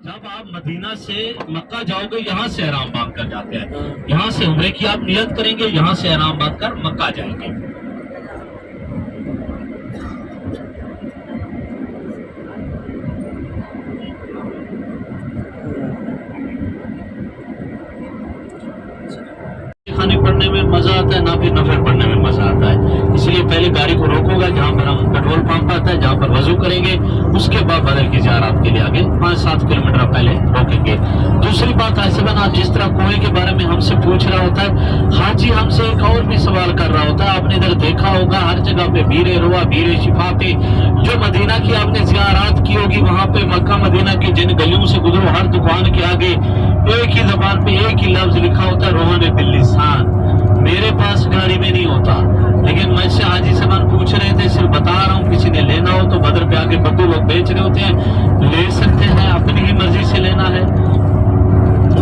جب آپ مدینہ سے مکہ جاؤ گے یہاں سے احرام باندھ کر جاتے ہیں، یہاں سے عمرے کی آپ نیت کریں گے، یہاں سے احرام باندھ کر مکہ جائیں گے۔ کھانے پڑنے میں مزہ آتا ہے نہ پھر نفل پڑھنے میں مزہ آتا ہے، اس لیے پہلے گاڑی کو روکو گا جہاں پر ہم پیٹرول پمپ آتا ہے، جہاں پر وضو کریں گے، اس کے بعد بدر کی زیارات کے لیے آگے 5-7 کلومیٹر پہلے روکیں گے۔ دوسری بات ایسے بنا، جس طرح کنویں کے بارے میں ہم سے پوچھ رہا ہوتا ہے، حاجی ہم سے ایک اور بھی سوال کر رہا ہوتا ہے۔ آپ نے ادھر دیکھا ہوگا ہر جگہ پہ بیر روا، بیر شفا پہ، جو مدینہ کی آپ نے زیارات کی ہوگی، وہاں پہ مکہ مدینہ کی جن گلیوں سے گزرو ہر دکان کے آگے ایک ہی زبان پہ ایک ہی لفظ لکھا ہوتا ہے، روحان باللسان۔ میرے پاس گاڑی میں نہیں ہوتا، لیکن میں سے حاجی صاحب پوچھ رہے تھے، صرف بتا رہا ہوں، کسی نے لینا ہو تو بدر پہ آگے بدو لوگ بیچ رہے ہوتے ہیں، لے سکتے ہیں، اپنی ہی مرضی سے لینا ہے۔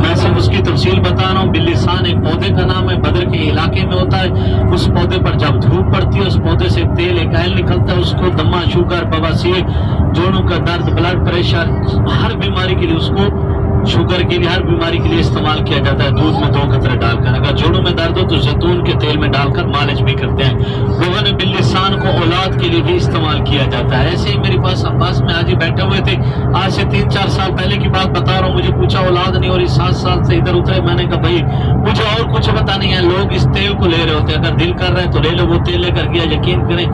میں صرف اس کی تفصیل بتا رہا ہوں۔ باللسان ایک پودے کا نام ہے، بدر کے علاقے میں ہوتا ہے۔ اس پودے پر جب دھوپ پڑتی ہے، اس پودے سے تیل ایک ایل نکلتا ہے، اس کو دمہ، شوگر، بواسیر، جوڑوں کا درد، بلڈ پریشر، ہر بیماری کے لیے، اس کو شوگر کے لیے، ہر بیماری کے لیے استعمال کیا جاتا ہے۔ دودھ میں 2 قطرے ڈال کر، اگر جوڑوں میں درد ہو تو زیتون کے تیل میں ڈال کر مالش بھی کرتے ہیں۔ روغن باللسان کو اولاد کے لیے بھی استعمال کیا جاتا ہے۔ ایسے ہی میرے پاس عباس میں حاجی بیٹھے ہوئے تھے، آج سے 3-4 سال پہلے کی بات بتا رہا ہوں، مجھے پوچھا اولاد نہیں ہو رہی، 7 سال سے ادھر اترے۔ میں نے کہا بھائی مجھے اور کچھ پتا نہیں ہے، لوگ اس تیل کو لے رہے ہوتے ہیں، اگر دل کر رہے ہیں تو لے لو۔ وہ تیل لے کر گیا، یقین کریں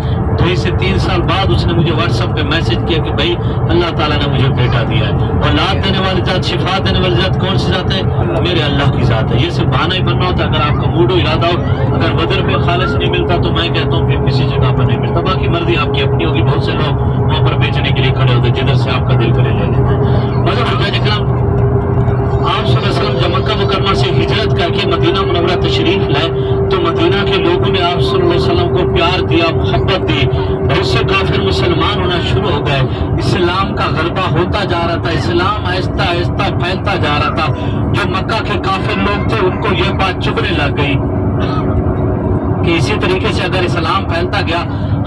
2 سے 3 سال بعد اس نے مجھے واٹس ایپ پہ میسج کیا کہ بھائی اللہ تعالیٰ نے مجھے بیٹا دیا ہے۔ اولاد دینے والی ذات، شفا دینے والی ذات کون سی ذات ہے؟ میرے اللہ کی ذات ہے۔ یہ صرف بہانہ ہی بننا ہوتا ہے، اگر آپ کا موڈ و ارادہ ہو۔ اگر بدر پہ خالص نہیں ملتا تو میں کہتا ہوں پھر کسی جگہ پر نہیں ملتا، باقی مرضی آپ کی اپنی ہوگی۔ بہت سے لوگ وہاں پر بیچنے کے لیے کھڑے ہوتے ہیں، جدھر سے آپ کا دل کرے لے لیتے ہیں۔ مگر حجاج اکرام آپ صلی اللہ علیہ وسلم جب مکہ مکرمہ سے ہجرت کر کے مدینہ منورہ تشریف لائے تو مدینہ کے لوگوں نے آپ صلی اللہ علیہ وسلم کو پیار دیا، محبت دی، بہت سے کافر مسلمان ہونا شروع ہو گئے۔ اسلام کا غلبہ ہوتا جا رہا تھا، اسلام آہستہ آہستہ پھیلتا جا رہا تھا۔ جو مکہ کے کافر لوگ تھے ان کو یہ بات چبھنے لگ گئی کہ اسی طریقے سے اگر اسلام پھیلتا گیا،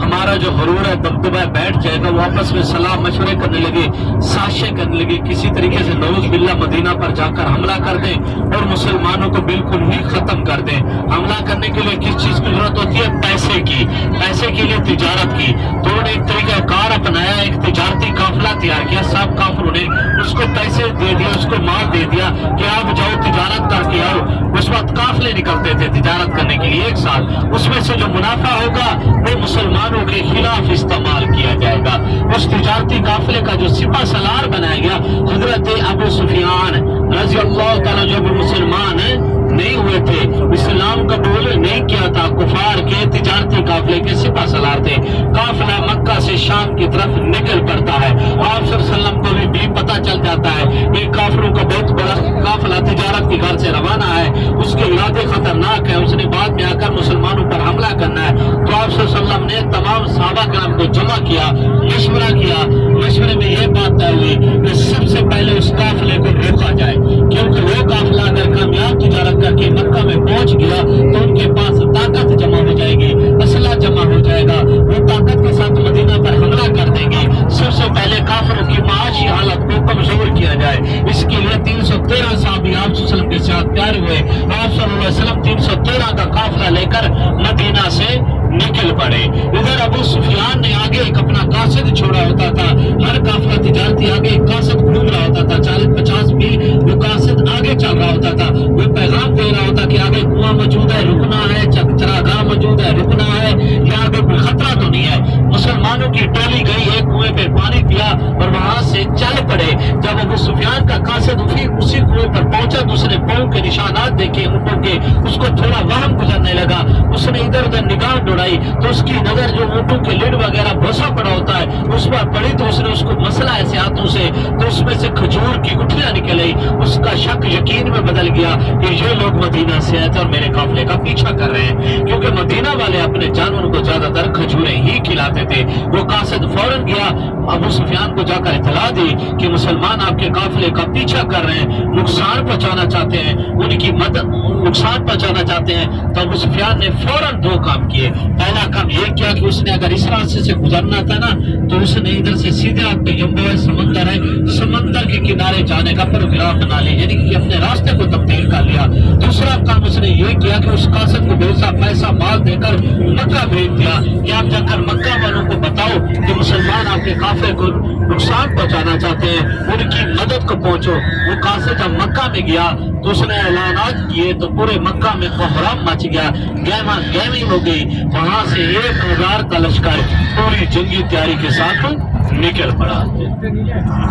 ہمارا جو غرور ہے، دبدبہ بیٹھ جائے گا۔ وہ آپس میں صلاح مشورے کرنے لگے، سازشیں کرنے لگے، کسی طریقے سے نعوذ باللہ مدینہ پر جا کر حملہ کر دیں اور مسلمانوں کو بالکل ہی ختم کر دیں۔ حملہ کرنے کے لیے کس چیز کی ضرورت ہوتی ہے؟ پیسے کی، پیسے کے لیے تجارت کی۔ تو انہوں نے ایک طریقہ کار اپنایا، ایک تجارتی قافلہ تیار کیا۔ سب کافروں نے اس کو پیسے دے دیا، اس کو مال دے دیا کہ آپ جاؤ تجارت کر کے آؤ۔ اس وقت قافلے نکلتے تھے تجارت کرنے کے لیے 1 سال، اس میں سے جو منافع ہوگا وہ مسلمانوں کے خلاف استعمال کیا جائے گا۔ اس تجارتی قافلے کا جو سپہ سالار بنایا گیا حضرت ابو سفیان رضی اللہ تعالیٰ، جو بھی مسلمان نہیں ہوئے تھے، اسلام قبول نہیں کیا تھا، کفار کے تجارتی قافلے کے سپہ سالار تھے۔ قافلہ مکہ سے شام کی طرف نکل پڑتا ہے، آپ صلی اللہ علیہ وسلم کو بھی پتہ چل جاتا ہے کہ کافروں کا بہت بڑا قافلہ تجارت کے گھر سے روانہ ہے، اس کے ارادے خطرناک ہے، اس نے بعد میں آ کر مسلمانوں پر حملہ کرنا ہے۔ تو آپ صلی اللہ علیہ وسلم نے تمام صحابہ کرام کو جمع کیا، مشورہ کیا۔ مشورے میں یہ بات طے ہوئی کہ سب سے پہلے اس قافلے کو روکا جائے، کیونکہ وہ قافلہ اگر کامیاب تجارت کر کے مکہ میں پہنچ گیا تو ان کے پاس طاقت جمع ہو جائے گی، اسلحہ جمع ہو جائے گا، وہ طاقت کے ساتھ مدینہ پر حملہ کر دیں گے۔ سب سے پہلے کافروں کی معاشی حالت کو کمزور کیا جائے، اس کے لیے 313 صحابی آپ صلی اللہ علیہ وسلم کے ساتھ تیار ہوئے۔ آپ صلی اللہ علیہ وسلم 313 کا قافلہ لے کر مدینہ سے نکل پڑے۔ ادھر ابو سفیان نے آگے ایک اپنا قاصد چھوڑا ہوتا تھا، ہر قافلہ تجارتی آگے ایک قاصد گھوم رہا ہوتا تھا، 40-50 میل وہ قاصد آگے چل رہا ہوتا تھا، وہ پیغام دے رہا ہوتا کہ آگے کنواں موجود ہے، رکنا ہے، چراگاہ موجود ہے، رکنا ہے، یہاں آگے کوئی خطرہ تو نہیں ہے۔ مسلمانوں کی ٹولی گئی، ایک کنویں پہ پانی پیا اور وہاں سے چل پڑے۔ جب ابو سفیان کا قاصد اسی کنویں پر پہنچا تو اس نے پاؤں کے نشانات دیکھے اونٹوں کے، اس کو تھوڑا وہم گزرنے لگا، اس نے ادھر ادھر نگاہ دوڑائی تو اس کی نظر جو اونٹوں کے لڈ وغیرہ بھسا پڑا ہوتا ہے اس پر پڑی، تو اس نے اس کو مسئلہ ایسے ہاتھوں سے تو اس میں سے کھجور کی گٹھلیاں نکل آئی، اس کا का शक यकीन में बदल गया कि ये लोग मदीना से आए थे और मेरे काफिले का पीछा कर रहे हैं, क्योंकि मदीना वाले अपने जानवरों को ज्यादातर खजूरें ही खिलाते थे। वो कासिद फौरन गया, अबू सुफियान को जाकर इतला दी कि मुसलमान आपके काफिले का पीछा कर रहे हैं, नुकसान पहुंचाना चाहते हैं, उनकी मदद नुकसान पहुंचाना चाहते हैं। तो अबू सुफियान ने फौरन दो काम किए। पहला काम ये किया कि उसने अगर इस रास्ते से गुजरना था ना, तो उसने इधर से सीधे आपके यम्बो है, समंदर है, समंदर के किनारे जाने का प्रोग्राम बना लिया, यानी कि अपने रास्ते को तब्दील कर लिया। दूसरा काम उसने ये किया कि उस कासिद को भेजा, पैसा माल देकर मक्का भेज दिया कि आप जाकर मक्का वालों को बताओ कि मुसलमान आपके काफिले को नुकसान पहुंचाना चाहते हैं, उनकी मदद को पहुंचो। वो कासिद जब मक्का में गया तो उसने ऐलानात किए तो पूरे मक्का में कोहराम मच गया, गहमा गहमी हो गई। वहां से 1000 का लश्कर पूरी जंगी तैयारी के साथ निकल पड़ा।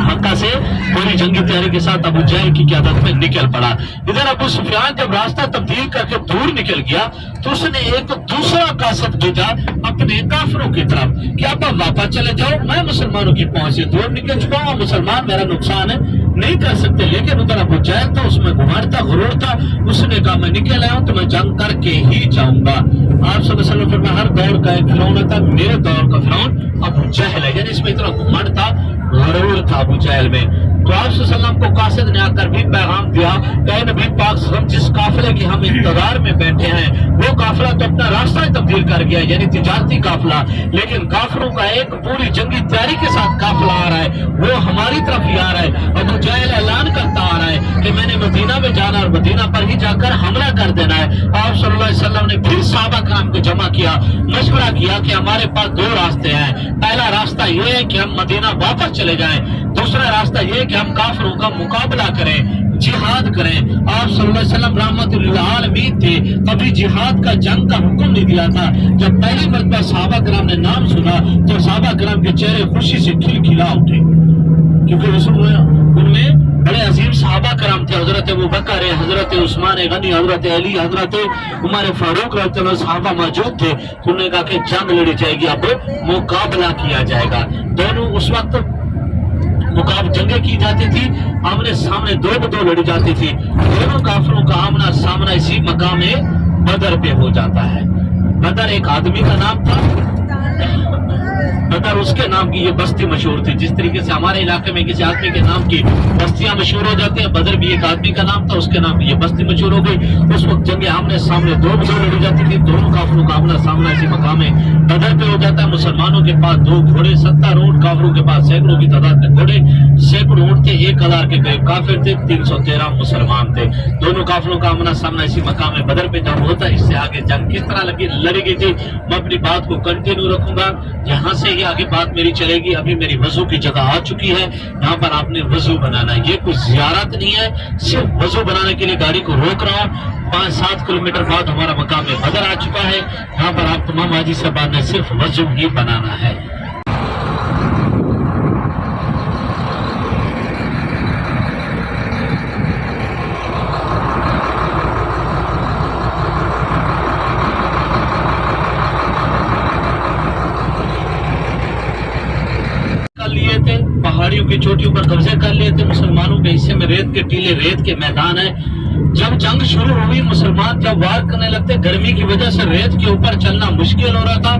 मक्का से पूरी जंगी तैयारी के साथ अबू जहल की क़यादत में निकल पड़ा। इधर अबू सुफियान जब रास्ता तब्दील करके दूर निकल गया तो उसने एक दूसरा कासिद भेजा अपने काफिरों की तरफ कि आप वापस चले जाओ, मैं मुसलमानों की पहुंच से दूर निकल चुका हूं, मुसलमान मेरा नुकसान है नहीं कर सकते। लेकिन उधर अबू जहल था, उसमें गुमान था, गुरूर था। उसने कहा मैं निकल आया हूं तो मैं जंग करके ही जाऊंगा। आप सब फरमाया हर दौर का एक फिरौन होता, मेरे दौर का फिरौन अबू जहल है, यानी इसमें इतना गुमान था, गुरूर था अबू जहल में। तो आप सल्लल्लाहु को कासिद ने आकर भी पैगाम दिया कि नबी पाक सल्लल्लाहु जिस काफिले की हम इंतजार में बैठे हैं वो काफिला तो अपना रास्ता ही तब्दील कर गया, यानी तिजारती काफिला, लेकिन काफिरों का एक पूरी जंगी तैयारी के साथ काफिला आ रहा है, वो हमारी तरफ ही आ रहा है। अबू जहल ऐलान करता आ रहा है कि मैंने मदीना में जाना और मदीना पर ही जाकर हमला कर देना है। आप सल्लल्लाहु अलैहि वसल्लम ने फिर सहाबा कराम को जमा किया, मशवरा किया कि हमारे पास दो रास्ते हैं। पहला रास्ता ये है कि हम मदीना वापस चले जाएं, दूसरा रास्ता ये है कि हम काफिरों का मुकाबला करें, जिहाद करें। आप सल्लल्लाहु अलैहि वसल्लम रहमतुल लिल आलमीन थे, कभी जिहाद का जंग का हुक्म नहीं दिया था। जब पहली मरतबा सहाबा कराम ने नाम सुना तो सहाबा कराम के चेहरे खुशी से खिलखिला उठे, क्योंकि उनमें बड़े अजीम सहाबा कराम थे। हजरत अबू बकर, हजरत उस्मान गनी, हजरत अली, हजरत उमर फारूक रज़ियल्लाहु अन्हु सहाबा मौजूद थे। उन्होंने कहा कि जंग लड़ी जाएगी, अब मुकाबला किया जाएगा। दोनों उस वक्त जंगे की जाती थी, आमने सामने दो बदो लड़ी जाती थी। दोनों काफिरों का आमना सामना इसी मकाम में बदर पे हो जाता है। बदर एक आदमी का नाम था, बदर उसके नाम की ये बस्ती मशहूर थी। जिस तरीके से हमारे इलाके में किसी आदमी के नाम की बस्तियां मशहूर हो जाती हैं, बदर भी एक आदमी का नाम था, उसके नाम की ये बस्ती मशहूर हो गई। उस वक्त जंगे आमने सामने दो बदो लड़ी जाती थी, दोनों काफिरों का आमना सामना इसी मकाम में बदर पे हो जाता है। मुसलमानों के पास 2 घोड़े, 70 ऊंट, काफिरों के पास सैकड़ों की तादाद में घोड़े, सैकड़ों ऊंट थे, 1000 के करीब काफिर थे, 313 मुसलमान थे। दोनों काफिरों का आमना सामना इसी मकाम में बदर पे जंग होता है। इससे आगे जंग किस तरह लड़ी गई थी मैं अपनी बात को कंटिन्यू रखूंगा, यहाँ से ही आगे बात मेरी चलेगी। अभी मेरी वजू की जगह आ चुकी है, यहाँ पर आपने वजू बनाना है। ये कोई ज़ियारत नहीं है, सिर्फ वजू बनाने के लिए गाड़ी को रोक रहा हूँ। 5-7 किलोमीटर बाद हमारा मकाम में बदर आ चुका है। यहाँ पर आप तमाम हाजी साहब ने सिर्फ वजू ही बनाना है। पहाड़ियों की चोटियों पर कब्जे कर लिए थे। मुसलमानों के हिस्से में रेत के टीले, रेत के मैदान है। जब जंग शुरू हुई, मुसलमान जब वार करने लगते, गर्मी की वजह से रेत के ऊपर चलना मुश्किल हो रहा था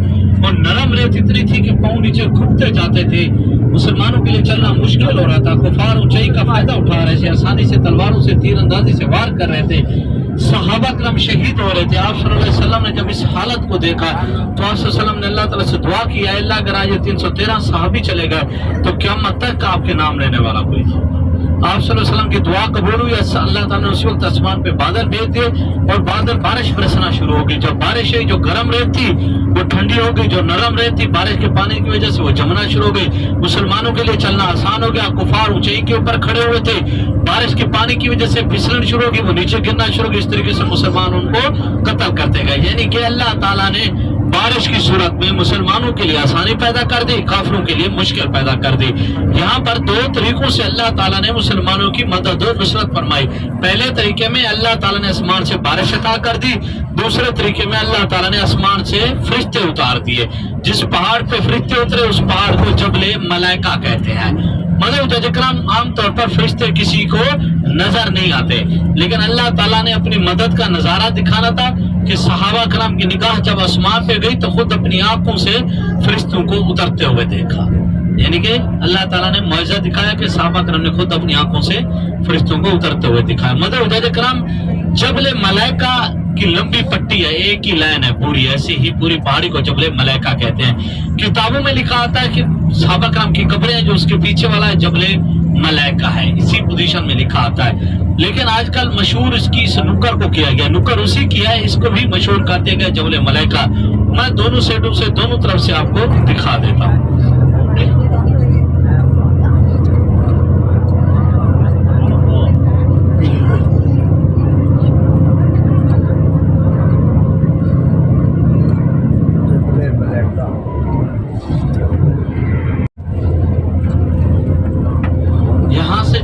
और नरम रेत इतनी थी कि पांव नीचे घुटते जाते थे। मुसलमानों के लिए चलना मुश्किल हो रहा था। कुफार ऊंचाई का फायदा उठा रहे थे, आसानी से तलवारों से, तीरंदाजी से वार कर रहे थे। सहाबा करम शहीद हो रहे थे। आप सल्लल्लाहु अलैहि वसल्लम ने जब इस हालत को देखा तो आप सल्लल्लाहु अलैहि वसल्लम ने अल्लाह ताला से दुआ की, अल्लाह अगर आज 313 सहाबी चले गए तो क़यामत तक आपके नाम लेने वाला कोई। आप सल्लल्लाहु अलैहि वसल्लम की दुआ कबूल हुई। अल्लाह ताला ने उस वक्त आसमान पे बादल भेज दिए और बादल बारिश बरसना शुरू हो गई। जब बारिश हुई, जो गर्म रेत थी वो ठंडी हो गई, जो नरम रेत थी बारिश के पानी की वजह से वो जमना शुरू हो गई। मुसलमानों के लिए चलना आसान हो गया। कुफार ऊंचाई के ऊपर खड़े हुए थे, बारिश के पानी की वजह से फिसलन शुरू होगी, वो नीचे गिरना शुरू हो गई। इस तरीके से मुसलमान उनको कत्ल करते गए। यानी कि अल्लाह ताला ने बारिश की सूरत में मुसलमानों के लिए आसानी पैदा कर दी, काफिरों के लिए मुश्किल पैदा कर दी। यहाँ पर 2 तरीकों से अल्लाह ताला ने मुसलमानों की मदद और नुसरत फरमाई। पहले तरीके में अल्लाह ताला ने आसमान से बारिश अता कर दी, दूसरे तरीके में अल्लाह ताला ने आसमान से फरिश्ते उतार दिए। जिस पहाड़ पे फरिश्ते उतरे उस पहाड़ को जबले मलाइका कहते हैं। मतलब करम आमतौर पर फरिश्ते किसी को नजर नहीं आते, लेकिन अल्लाह ताला ने अपनी मदद का नजारा दिखाना था कि सहाबा करम की निगाह जब आसमान पे गई तो खुद अपनी आंखों से फरिश्तों को उतरते हुए देखा। यानी कि अल्लाह ताला ने मौजज़ा दिखाया कि सहाबा करम ने खुद अपनी आंखों से फरिश्तों को उतरते हुए दिखाया। मतलब करम जबले मलाइका की लंबी पट्टी है, एक ही लाइन है पूरी, ऐसी ही पूरी पहाड़ी को जबले मलाइका कहते हैं। किताबों में लिखा आता है कि सहाबा करम की कब्रें हैं जो उसके पीछे वाला है जबले मलाइका है, इसी पोजीशन में लिखा आता है। लेकिन आजकल मशहूर इसकी इस नुक्कर को किया गया, नुक्कर उसी किया है, इसको भी मशहूर कर दिया गया जबले मलाइका। मैं दोनों साइडों से दोनों तरफ से आपको दिखा देता हूँ।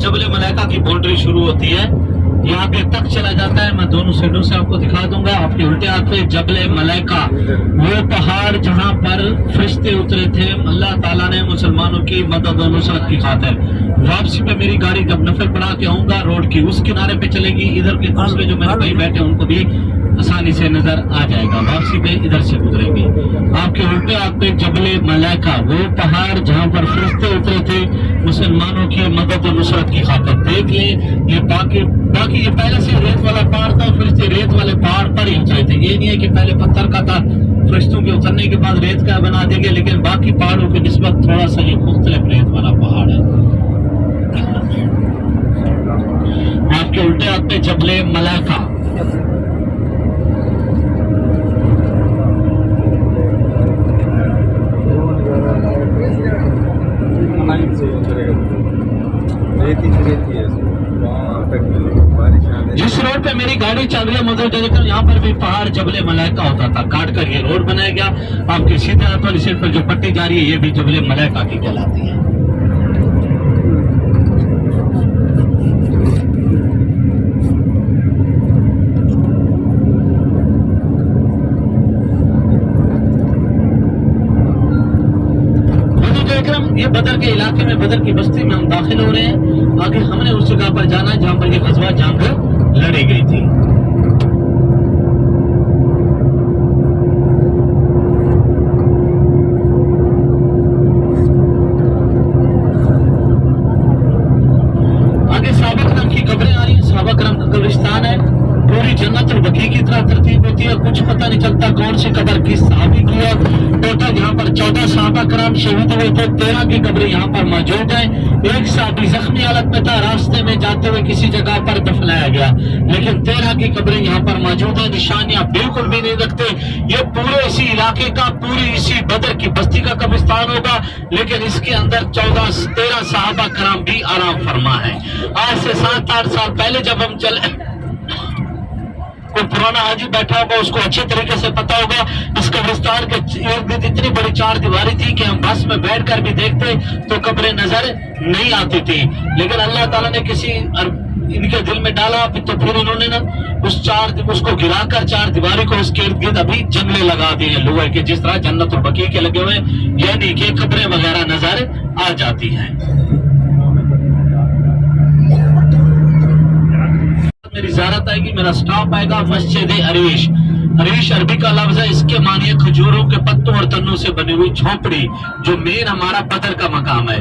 जबले मलाइका की बाउंड्री शुरू होती है, यहाँ पे तक चला जाता है। मैं दोनों साइडों से आपको दिखा दूंगा। आपके उल्टे हाथ पे जबले मलाइका, वो पहाड़ जहाँ पर फरिश्ते उतरे थे अल्लाह ताला ने मुसलमानों की मदद और नुसरत की खातिर। वापसी पे मेरी गाड़ी जब नफल पड़ा के आऊंगा रोड की उस किनारे पे चलेगी, इधर के दूसरे जो मेरे भाई बैठे उनको भी आसानी से नजर आ जाएगा। वापसी पे इधर से गुजरेंगे। आपके उल्टे हाथ पे जबले मलाइका, वो पहाड़ जहाँ पर फरिश्ते उतरे थे मुसलमानों की मदद और नुसरत की खातिर। देख ले, ये बाकी ये पहले से रेत वाला पहाड़ था, फरिश्ते रेत वाले पहाड़ पर ही उतरे थे। ये नहीं है कि पहले पत्थर का था, फरिश्तों के उतरने के बाद रेत का बना देंगे, लेकिन बाकी पहाड़ों की निस्बत थोड़ा सा ये मुख्तलिफ रेत वाला पहाड़ है। आपके उल्टे हाथ पे जबले मलाइका, जिस रोड पे मेरी गाड़ी चल रही है मतलब यहाँ पर भी पहाड़ जबले मलाइका होता था, काट कर ये रोड बनाया गया। आपके सीधे हाथ वाली साइड पर जो पट्टी जा रही है ये भी जबले मलाइका की कहलाती है। ये बदर के इलाके में, बदर की बस्ती में हम दाखिल हो रहे हैं। आगे हमने उस जगह पर जाना है जहां पर ये गज़वा जंग लड़ी गई थी। आगे सहाबा करम की कब्रें आ रही हैं। सहाबा करम का कब्रिस्तान है, पूरी जन्नतुल बकी की तरह तरतीब होती है। कुछ पता नहीं चलता कौन सी कब्र किस सहाबी की है। टोटल यहाँ पर 14 सहाबा करम शहीद हुए थे, 13 की कब्रें यहाँ पर मौजूद है। एक सहाबी जख्मी हालत में था, रास्ते में जाते हुए किसी जगह पर दफनाया गया, लेकिन 13 की कब्रें यहाँ पर मौजूद है। निशानियां बिल्कुल भी नहीं रखते। ये पूरे इसी इलाके का, पूरी इसी बदर की बस्ती का कब्रिस्तान होगा, लेकिन इसके अंदर 13 सहाबा करम भी आराम फरमा है। आज से 7-8 साल पहले जब हम चले, कोई पुराना हाजी बैठा होगा उसको अच्छे तरीके से पता होगा इस कब्रिस्तान के इर्द गिर्द इतनी बड़ी चार दीवारी थी कि हम बस में बैठकर भी देखते तो कब्रें नजर नहीं आती थी। लेकिन अल्लाह ताला ने किसी इनके दिल में डाला, तो फिर इन्होंने ना उसको गिराकर चार दीवारी को उसके इर्द गिर्द अभी जंगले लगा दिए लोहे के, जिस तरह जन्नतुल बकी के लगे हुए, यानी कि कब्रें वगैरह नजर आ जाती हैं। मेरी ज़ियारत आएगी, मेरा स्टॉप आएगा मस्जिद अरीश। अरीश अरबी का लफ्ज है, इसके मानिए खजूरों के पत्तों और तन्नों से बनी हुई झोंपड़ी, जो मेन हमारा बदर का मकाम है।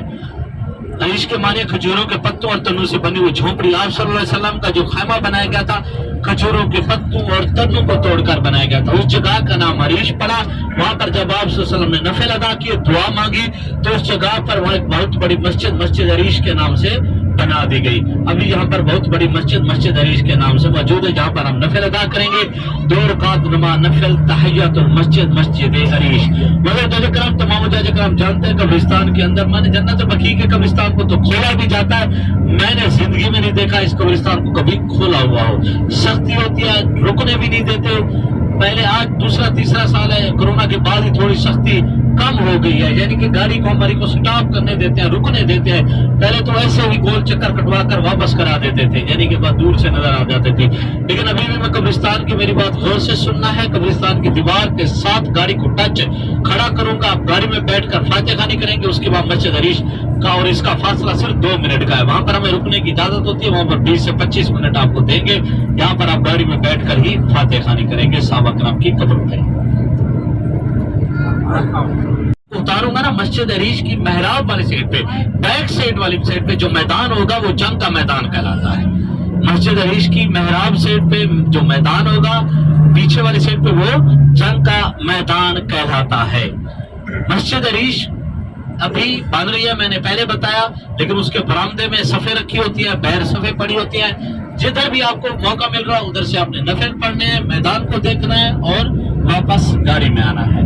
अरीश के मानिए खजूरों के पत्तों और तन्नों से बनी हुई झोंपड़ी। आप सल्लल्लाहु अलैहि वसल्लम का जो खैमा बनाया गया था खजूरों के पत्तों और तन्नों को तोड़कर बनाया गया था, उस जगह का नाम अरीश पड़ा। वहां पर जब आप सल्लल्लाहु अलैहि वसल्लम ने नफिल अदा किए, दुआ मांगी, तो उस जगह पर वहाँ एक बहुत बड़ी मस्जिद अरीश के नाम से बना दी गई। अभी यहाँ पर बहुत बड़ी मस्जिद अरीश के नाम से मौजूद है, जहाँ पर हम नफिल अदा करेंगे। 2 रकात नमाज नफिल तहियतुल मस्जिद अरीश। मगर करम तमाम करम जानते हैं कब्रिस्तान के अंदर, मैंने जन्नत बकी के कब्रिस्तान को तो खोला भी जाता है, मैंने जिंदगी में नहीं देखा इस कब्रिस्तान को कभी खोला हुआ हो। सख्ती होती है, रुकने भी नहीं देते। पहले आज दूसरा तीसरा साल है, कोरोना के बाद ही थोड़ी सख्ती कम हो गई है, यानी कि गाड़ी को हमारी को स्टॉप करने देते हैं, रुकने देते हैं। पहले तो ऐसे ही गोल चक्कर कटवा कर वापस करा देते थे, यानी कि बस दूर से नजर आ जाते थे। लेकिन अभी भी मैं कब्रिस्तान की, मेरी बात गौर से सुनना है, कब्रिस्तान की दीवार के साथ गाड़ी को टच खड़ा करूंगा, आप गाड़ी में बैठकर फातिहा खानी करेंगे, उसके बाद मस्जिद अरीश का, और इसका फासला सिर्फ 2 मिनट का है। वहां पर हमें रुकने की इजाजत होती है, वहां पर 20 से 25 मिनट आपको देंगे। यहाँ पर आप गाड़ी में बैठकर ही फातिहा खानी करेंगे सहाबा किराम की कब्र पे। उतारूंगा ना मस्जिद अरीश की मेहराब वाली साइड पे, बैक साइड वाली साइड पे जो मैदान होगा वो जंग का मैदान कहलाता है। मस्जिद अरीश की मेहराब साइड पे जो मैदान होगा, पीछे वाली साइड पे, वो जंग का मैदान कहलाता है। मस्जिद अरीश अभी बन रही है, मैंने पहले बताया, लेकिन उसके बरामदे में सफे रखी होती है, बैर सफे पड़ी होती है। जिधर भी आपको मौका मिल रहा है उधर से आपने नफिल पढ़ने हैं, मैदान को देखना है और वापस गाड़ी में आना है।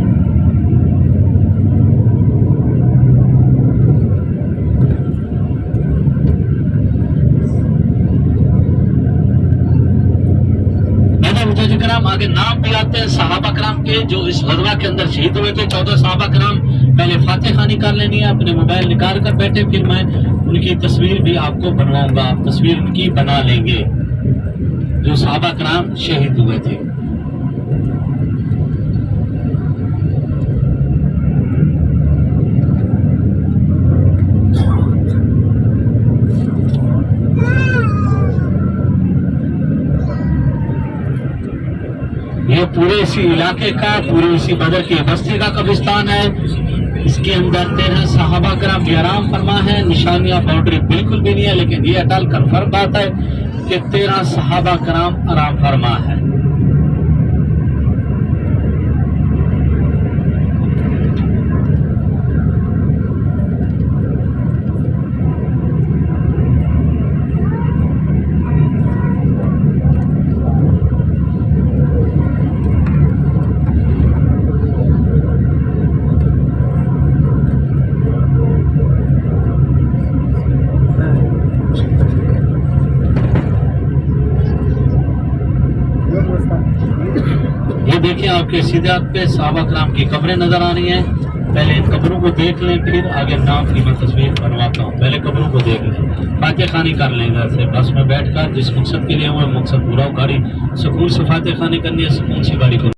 आगे नाम भी आते हैं सहाबा कराम के जो इस गज़वा के अंदर शहीद हुए थे। 14 सहाबा कराम। पहले फातिहा खानी कर लेनी है, अपने मोबाइल निकाल कर बैठे, फिर मैं उनकी तस्वीर भी आपको बनवाऊंगा, आप तस्वीर उनकी बना लेंगे जो सहाबा कराम शहीद हुए थे। ये पूरे इसी इलाके का, पूरे इसी बदर की बस्ती का कब्रिस्तान है। इसके अंदर 13 सहाबा कराम भी आराम फरमा है, निशानियां बाउंड्री बिल्कुल भी नहीं है, लेकिन ये अटल कन्फर्म बात है कि 13 सहाबा कराम आराम फरमा है। ये देखिए आपके सीधे हाथ पे सहाबा कराम की कब्रें नजर आ रही हैं। पहले इन कब्रों को देख लें, फिर आगे नाम की मैं तस्वीर बनवाता हूँ। पहले कब्रों को देख लें, फातिहा खानी कर लें घर से, बस में बैठकर जिस मकसद के लिए वो मकसद पूरा हो। गाड़ी सुकून से फातिहा खानी करनी है, सुकून से गाड़ी को